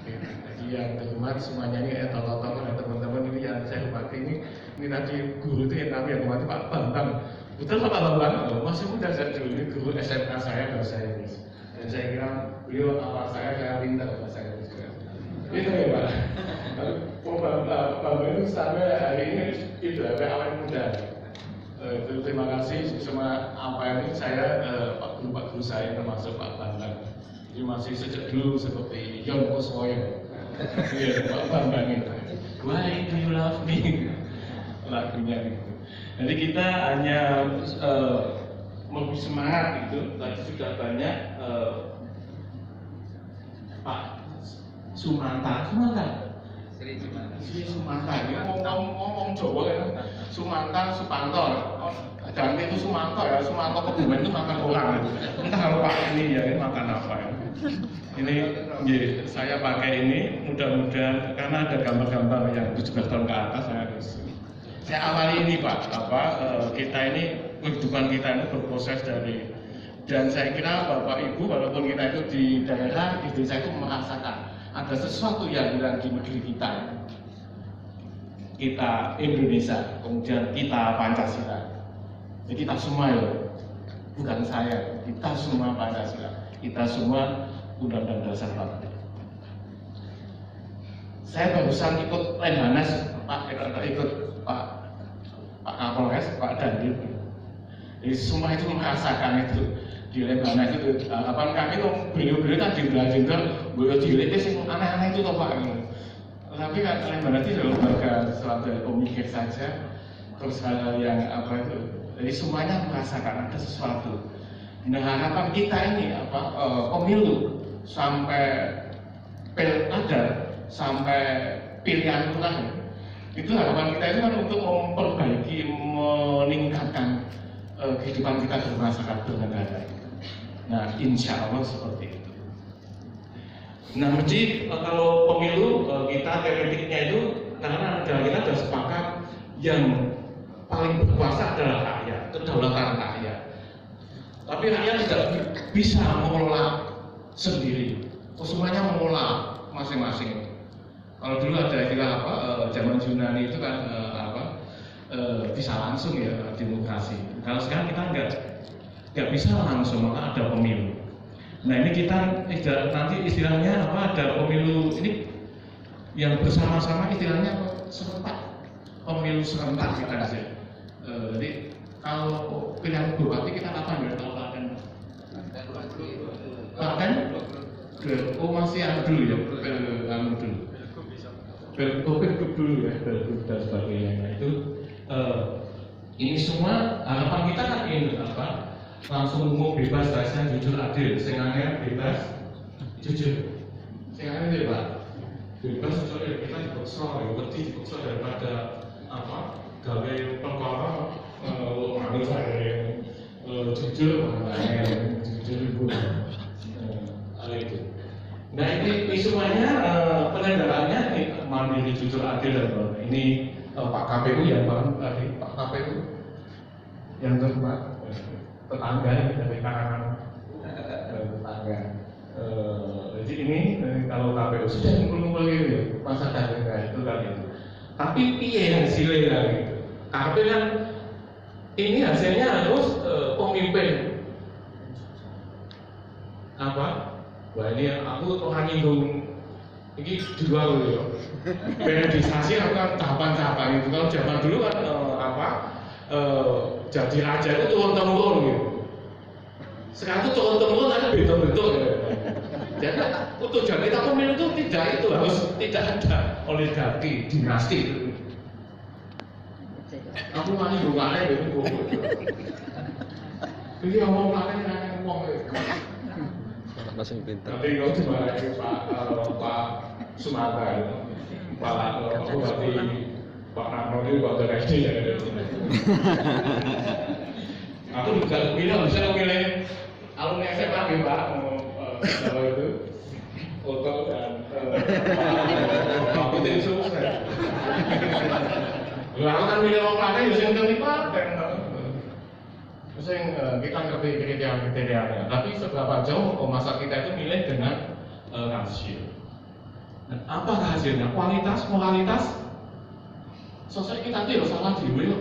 Jadi yang terhormat semuanya ini tolong-tolong ya teman-teman, ini yang saya hormati ini tadi guru itu yang kami yang hormati Pak Bambang. Betul Pak Bambang? Masih muda saya dulu, ini guru SMK saya bahasa Inggris. Dan saya kira beliau awal saya pintar bahasa Inggris juga. Itu ya Pak. Pak Bambang itu sampai hari ini itu awal muda. Terima kasih semua apa ini saya Pak Guru saya termasuk Pak Bambang. Jadi masih sejak dulu seperti Yon Kuswoyo. Iya Pak Bambang itu. Why do you love me? Lagunya gitu. Jadi kita hanya lebih semangat gitu. Tadi sudah banyak Pak Sumanta. Sri Sumanta, ini ngomong Jawa ya. Sumanta, Supanto. Jangan itu Sumanto ya, Sumanto Kebumen itu makan orang. Entah kalau Pak ini ya, ini makan apa ya. Ini saya pakai ini mudah-mudahan karena ada gambar-gambar yang 17 tahun ke atas saya awali ini Pak, kita ini kehidupan kita ini berproses dari, dan saya kira Bapak Ibu walaupun kita itu di daerah di desa itu merasakan ada sesuatu yang hilang di negeri kita Indonesia, kemudian kita Pancasila. Jadi kita semua ya, bukan saya, kita semua Pancasila, kita semua Undang-Undang Dasar 45. Saya barusan ikut Lemhanas, ikut Pak Kapolres, Pak Dandim. Jadi semua itu merasakan itu di Lemhanas itu. Harapan kami tuh beliau-beliau tadi belajar, beliau cilik sih aneh-aneh itu toh Pak. Tapi kan Lemhanas itu lembaga sesuatu yang pemikir saja, terus hal-hal yang apa itu. Jadi semuanya merasakan ada sesuatu. Nah harapan kita ini pemilu sampai pilkada sampai pilihan lurah itu harapan kita itu kan untuk memperbaiki, meningkatkan kehidupan kita bermasyarakat bernegara. Nah insya Allah seperti itu. Nah mesti kalau pemilu kita teoretiknya itu karena negara kita sudah sepakat yang paling berkuasa adalah rakyat, kedaulatan rakyat. Tapi rakyat tidak bisa mengelola sendiri, semuanya mengelola masing-masing. Kalau dulu ada istilah zaman Yunani itu kan bisa langsung ya demokrasi. Kalau sekarang kita nggak bisa langsung, maka ada pemilu. Nah ini kita nanti istilahnya ada pemilu ini yang bersama-sama istilahnya serentak, pemilu serentak kita aja. Jadi kalau pilihan bupati kita kapan ya? Kalau Klaten? Oh masih dulu ya, dulu. Pilgub dulu ya, pilgub dan sebagainya. Nah itu ini semua harapan kita kan ini langsung umum bebas, rahasia, jujur, adil, sehingga bebas, jujur, sehingga ini Pak, bebas jujur kita dipaksa, lebih dipaksa daripada gawe perkara anu saya jujur ibu itu. Nah ini semuanya pengendaraannya mandiri, jujur, adil dan ini Pak KPU ya tadi Pak KPU yang terhormat tetangga dari karangan tetangga. Jadi ini kalau KPU sudah ngumpul ya masa daerah itu kan itu. Tapi piye hasilnya gitu. Karena kan ini hasilnya harus pemimpin wah ini aku orang nyinggung ini di luar loh ya. Periodisasi atau tahapan-tahapan itu. Kalau zaman dulu kan jadi raja itu turun-temurun gitu. Sekarang itu turun-temurun ada bentuk-bentuk ya. Jadi tujuan kita pemilu itu tidak ada oligarki, dinasti. Aku mani bukanya itu goblok. Jadi ngomong nanya ngomong langsung pintar. Nanti kau coba Pak Sumatera, Pak Bupati Pak Narno itu Pak Direksi ya. Aku juga bisa memilih alumni SMA ya Pak, kalau itu Oto dan Pak Putin sukses. Lalu kan milih orang lain yang terlibat terus yang kita ngerti kriterianya, tapi seberapa jauh masa kita itu milih dengan rasio. Dan apa hasilnya? Kualitas, moralitas, sosok kita itu ya salah diri.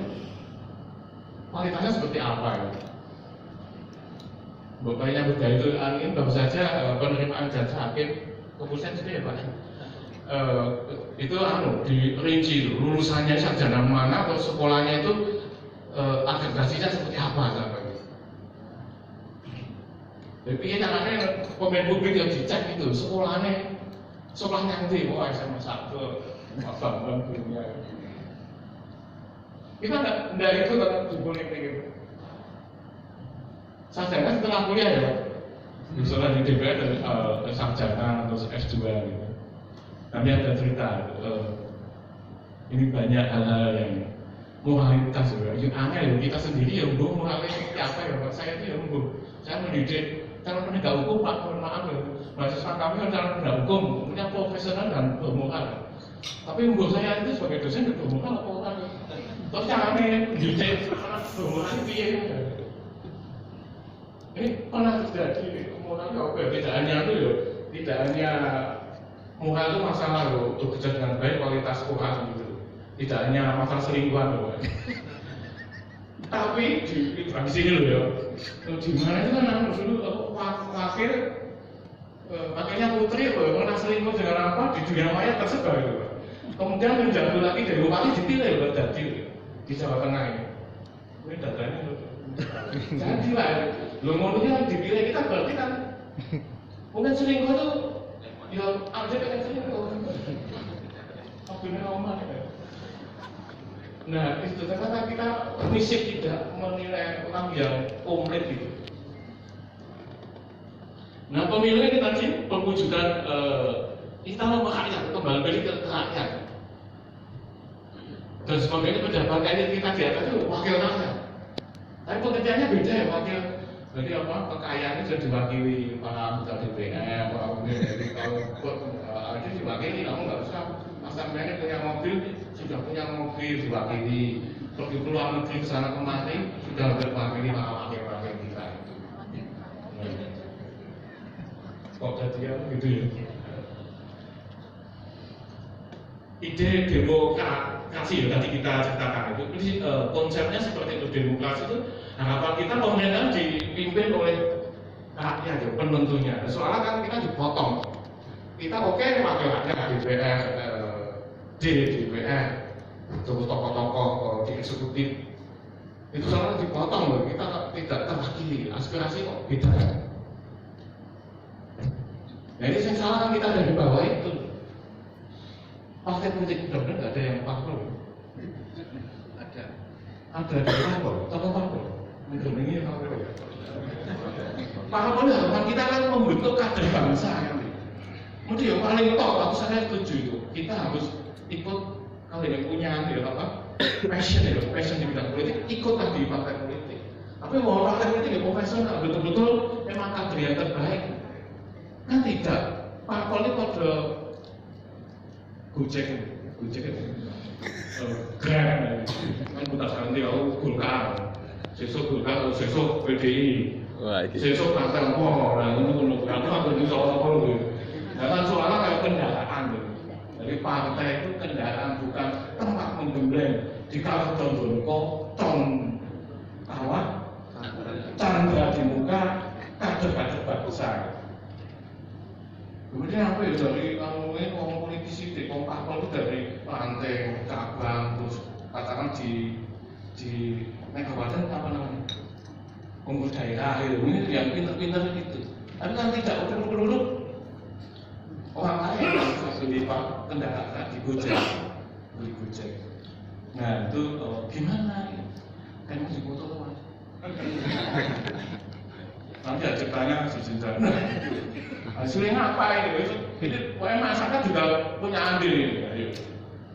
Kualitasnya seperti apa ya? Bapaknya budaya itu angin baru saja penerimaan jasa hakim kepolisian sendiri ya Pak. Itu dirinci lulusannya sarjana mana atau sekolahnya itu akreditasinya seperti apa sampai. Jadi caranya pemain publik yang dicek itu sekolahnya nanti, wah SMA 1, Bambang dunia. Kita enggak itu kan boleh gitu. Sarjana setelah kuliah ya, misalnya di DPR sarjana atau S2 gitu. Kami ada cerita, ini banyak hal-hal yang moralitas juga. Yang aneh loh, kita sendiri ya moralitas seperti apa ya Pak? Saya itu ya saya mendidik calon penegak hukum Pak, mohon maaf ya. Mahasiswa kami kan calon penegak hukum, punya profesional dan bermoral. Tapi saya itu sebagai dosen bermoral apa moral? Terus caranya mendidik bermoral itu ya. Ini pernah terjadi moral apa? Tidak hanya moral itu masalah loh, bekerja dengan baik kualitas orang gitu. Tidak hanya masalah selingkuhan loh. Tapi di sini loh ya, di mana itu kan dulu wakilnya putri loh, pernah selingkuh dengan apa di dunia maya tersebar gitu. Kemudian menjadi lagi dari bupati dipilih loh jadi di Jawa Tengah ini. Ini datanya loh. Jadi lah, lo ngomongnya dipilih kita berarti kan mungkin selingkuh tuh ya ada pengen selingkuh. Akhirnya normal ya. Nah itu ternyata kita prinsip tidak menilai orang yang komplit gitu. Nah pemilu ini tadi perwujudan kita mau rakyat, kembali balik ke rakyat. Dan sebagainya pejabat elit kita di atas itu wakil rakyat. Tapi pekerjaannya beda ya wakil. Jadi apa kekayaannya sudah diwakili para anggota DPR, para pemimpin. Jadi kalau ada diwakili, kamu nggak usah sampai punya mobil, sudah punya mobil diwakili. Pergi keluar negeri ke sana kemari sudah diwakili para wakil-wakil kita itu. Kok jadi gitu ya? Ide demokrasi ya tadi kita ceritakan itu konsepnya seperti itu. Demokrasi itu harapan kita pemerintahan dipimpin oleh rakyat ya, penentunya. Soalnya kan kita dipotong. Kita oke wakil rakyat DPR, DPR, terus tokoh-tokoh di eksekutif itu soalnya dipotong loh. Kita tidak terwakili. Aspirasi kok beda. Nah ini yang salah kan kita dari bawah itu. Partai politik benar-benar nggak ada yang parpol. Ada dari parpol, tokoh parpol. Mendomini parpol. Parpol harapan kita kan membentuk kader bangsa kan. Mesti yang paling top, aku saya setuju itu. Kita harus ikut kalau yang punya passion di bidang politik, ikutlah di partai politik. Tapi mau partai politik ya profesional, betul-betul memang kader yang terbaik. Kan tidak, parpol ini pada Gojek Grab, kan buta ganti aku Golkar, sesuk PDI, sesuk partai apa, nah itu aku di soal apa loh. Nah soalnya kayak kendaraan loh. Jadi partai itu kendaraan bukan tempat menggembleng. Jika condong kocong kawat, canda di muka, kader-kader bangsa. Kemudian apa ya dari ngomong politisi di parpol itu dari ranting, cabang, terus katakan di Megawati apa namanya pengurus daerah ini yang pinter-pinter itu. Tapi kan tidak udah orang lain yang beli kendaraan di Gojek. Nah itu gimana? Kan di foto tuh. Nanti ada ceritanya si Cinta. Hasilnya apa ini? Jadi masyarakat juga punya andil ini.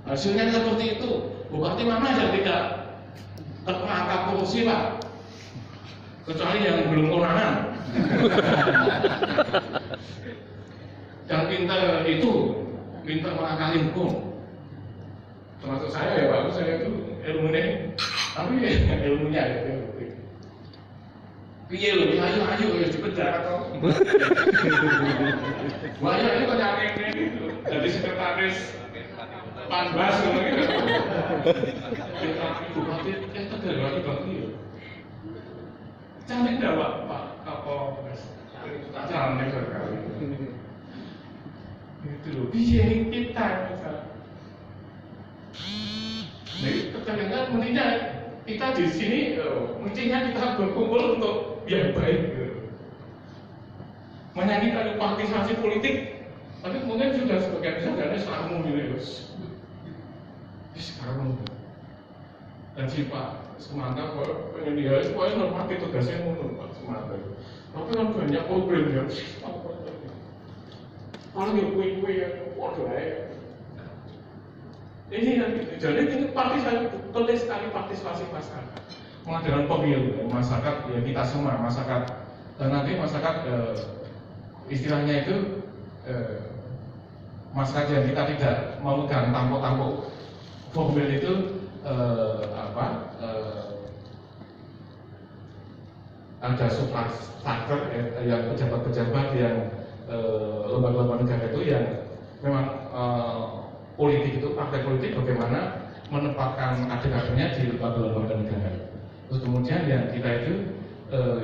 Hasilnya seperti itu. Bupati mana yang tidak terperangkap korupsi Pak? Kecuali yang belum konangan. Yang pintar mengakali hukum. Termasuk saya ya Pak, saya itu ilmunya, tapi ilmunya ya. Piye lho, ayo dikejar atau? Banyak itu penyakit gitu. Jadi wis panbas ngono iki. Kita bupati Tegal lagi bagi ya. Cantik enggak Pak Kapolres? Cantik sekali. Itu loh, biar kita bisa. Jadi terkadang mestinya kita di sini, mestinya kita berkumpul untuk yang baik. Menyanyikan partisipasi politik, tapi mungkin sudah sebagian besar dari sarmu gitu. Sekarang dan si Pak Semanta pengen dia supaya normatif tugasnya menurut Pak Semanta. Tapi kan banyak problem ya. Orang yang kue yang waduh ya. Ini yang jadi ini partisipasi penting sekali partisipasi masyarakat. Mengadakan pemilu masyarakat ya kita semua masyarakat dan nanti masyarakat istilahnya itu masyarakat yang kita tidak memegang tampuk-tampuk formal itu ada subfaktor yang pejabat-pejabat yang lembaga-lembaga negara itu yang memang politik itu partai politik bagaimana menempatkan kader-kadernya di lembaga-lembaga negara. Terus kemudian yang kita itu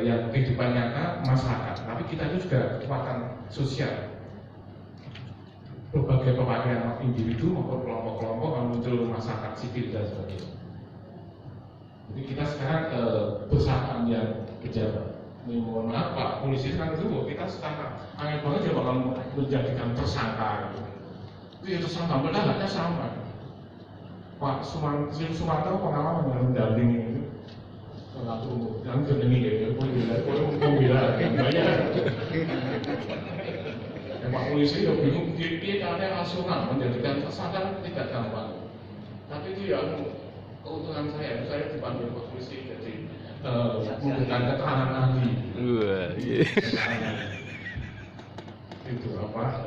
yang kehidupan nyata masyarakat, tapi kita itu juga kekuatan sosial. Berbagai perwakilan individu maupun kelompok-kelompok yang muncul masyarakat sipil dan sebagainya. Jadi kita sekarang bersama yang pejabat. Ini mohon maaf Pak polisi sekarang itu kita sekarang angin banget ya bakal menjadikan tersangka. Itu ya tersangka, bedanya sama. Pak Sumanto pengalaman dengan mendampingi itu. Aku yang jenengi ya, boleh bila banyak. Pak polisi ya bingung dia ada asuhan menjadikan tersangka tidak gampang. Tapi itu ya keuntungan saya dipanggil Pak polisi jadi memberikan keterangan ahli. Itu apa?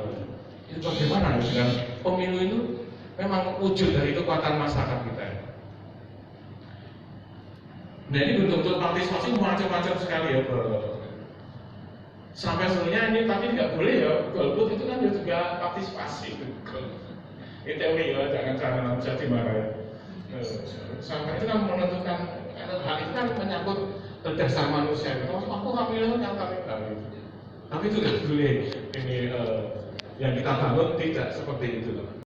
Itu bagaimana dengan pemilu itu memang wujud dari kekuatan masyarakat kita. Nah ini bentuk-bentuk partisipasi macam-macam sekali ya. Sampai sebenarnya ini tapi nggak boleh ya, golput itu kan juga partisipasi. Ini teori ya, jangan bisa dimarahi. Sampai itu kan menentukan hal itu kan menyangkut dasar manusia. Aku hamil yang kami. Tapi itu nggak boleh. Ini yang kita bangun tidak seperti itu.